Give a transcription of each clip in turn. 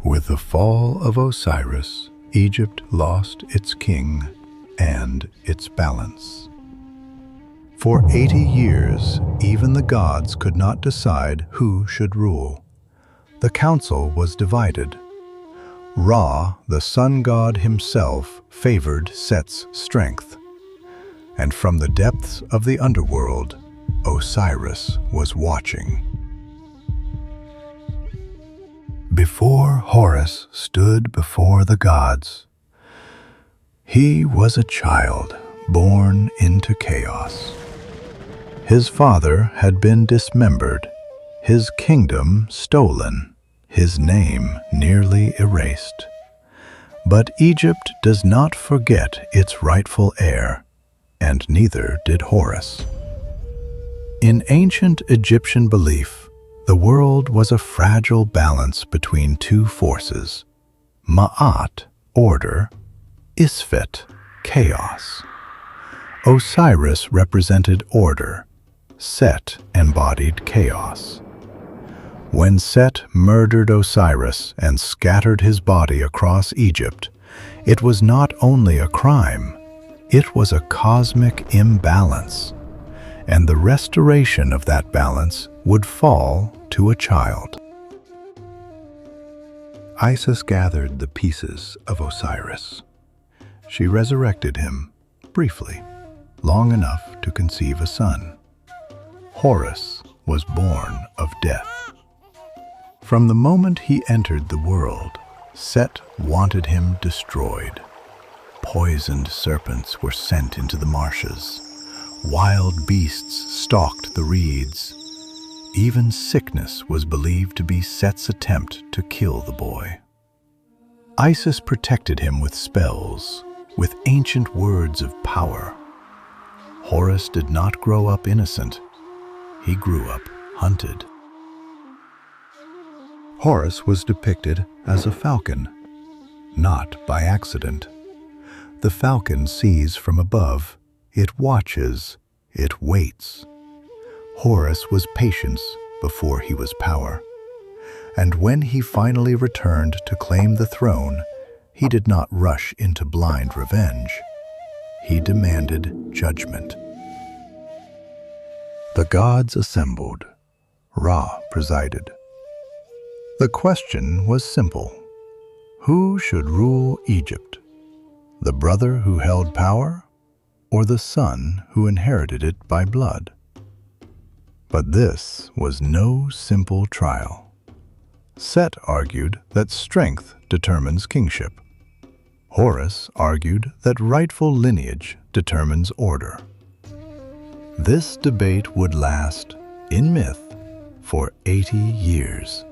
With the fall of Osiris, Egypt lost its king and its balance. For 80 years, even the gods could not decide who should rule. The council was divided. Ra, the sun god himself, favored Set's strength. And from the depths of the underworld, Osiris was watching. Before Horus stood before the gods, he was a child born into chaos. His father had been dismembered, his kingdom stolen, his name nearly erased. But Egypt does not forget its rightful heir, and neither did Horus. In ancient Egyptian belief, the world was a fragile balance between two forces: Ma'at, order; Isfet, chaos. Osiris represented order. Set embodied chaos. When Set murdered Osiris and scattered his body across Egypt, it was not only a crime, it was a cosmic imbalance, and the restoration of that balance would fall to a child. Isis gathered the pieces of Osiris. She resurrected him, briefly, long enough to conceive a son. Horus was born of death. From the moment he entered the world, Set wanted him destroyed. Poisoned serpents were sent into the marshes. Wild beasts stalked the reeds. Even sickness was believed to be Set's attempt to kill the boy. Isis protected him with spells, with ancient words of power. Horus did not grow up innocent. He grew up hunted. Horus was depicted as a falcon, not by accident. The falcon sees from above. It watches, it waits. Horus was patience before he was power. And when he finally returned to claim the throne, he did not rush into blind revenge. He demanded judgment. The gods assembled. Ra presided. The question was simple. Who should rule Egypt? The brother who held power, or the son who inherited it by blood? But this was no simple trial. Set argued that strength determines kingship. Horus argued that rightful lineage determines order. This debate would last, in myth, for 80 years.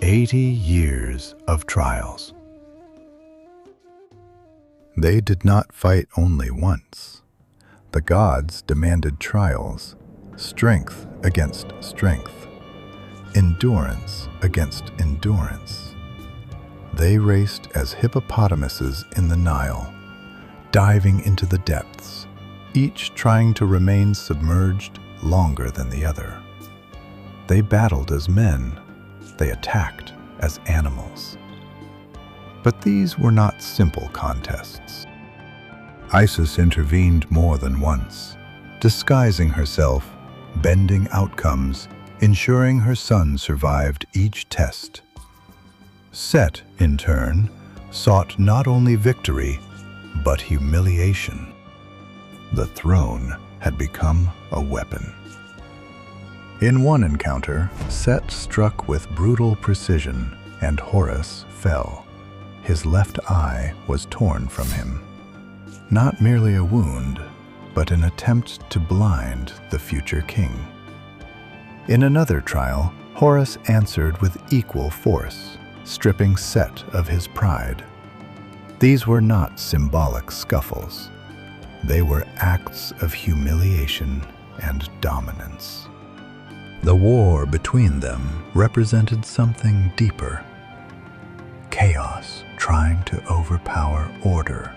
80 years of trials. They did not fight only once. The gods demanded trials, strength against strength, endurance against endurance. They raced as hippopotamuses in the Nile, diving into the depths, each trying to remain submerged longer than the other. They battled as men, they attacked as animals. But these were not simple contests. Isis intervened more than once, disguising herself, bending outcomes, ensuring her son survived each test. Set, in turn, sought not only victory, but humiliation. The throne had become a weapon. In one encounter, Set struck with brutal precision, and Horus fell. His left eye was torn from him. Not merely a wound, but an attempt to blind the future king. In another trial, Horus answered with equal force, stripping Set of his pride. These were not symbolic scuffles. They were acts of humiliation and dominance. The war between them represented something deeper. Chaos trying to overpower order.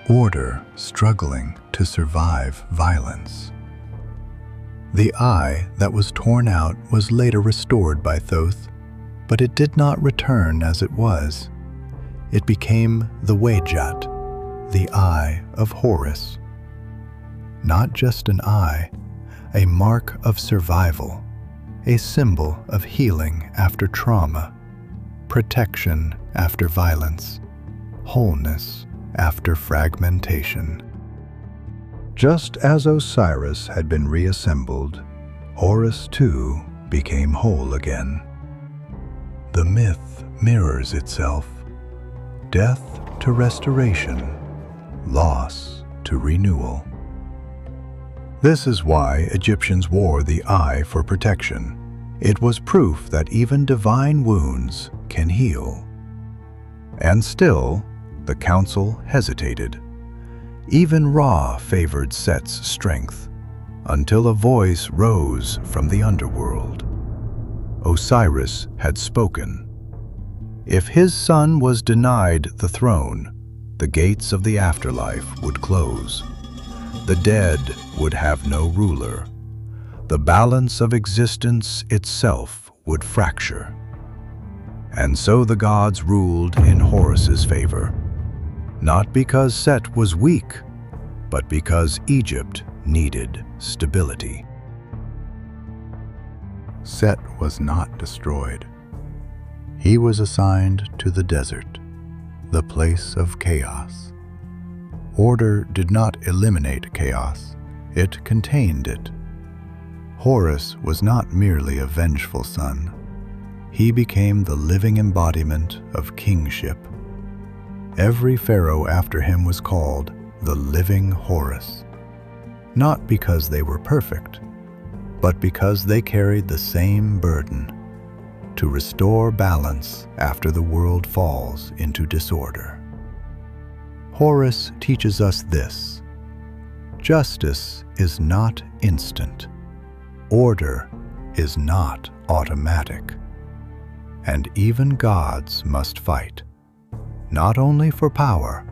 Order struggling to survive violence. The eye that was torn out was later restored by Thoth, But it did not return as it was. It became the Wejat, the Eye of Horus. Not just an eye, a mark of survival, a symbol of healing after trauma, protection after violence, wholeness after fragmentation. Just as Osiris had been reassembled, Horus too became whole again. The myth mirrors itself: death to restoration, loss to renewal. This is why Egyptians wore the eye for protection. It was proof that even divine wounds can heal. And still, the council hesitated. Even Ra favored Set's strength, until a voice rose from the underworld. Osiris had spoken. If his son was denied the throne, the gates of the afterlife would close. The dead would have no ruler. The balance of existence itself would fracture. And so the gods ruled in Horus's favor, not because Set was weak, but because Egypt needed stability. Set was not destroyed. He was assigned to the desert, the place of chaos. Order did not eliminate chaos, it contained it. Horus was not merely a vengeful son. He became the living embodiment of kingship. Every pharaoh after him was called the living Horus, not because they were perfect, but because they carried the same burden: to restore balance after the world falls into disorder. Horus teaches us this: justice is not instant. Order is not automatic. And even gods must fight, not only for power,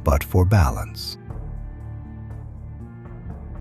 but for balance.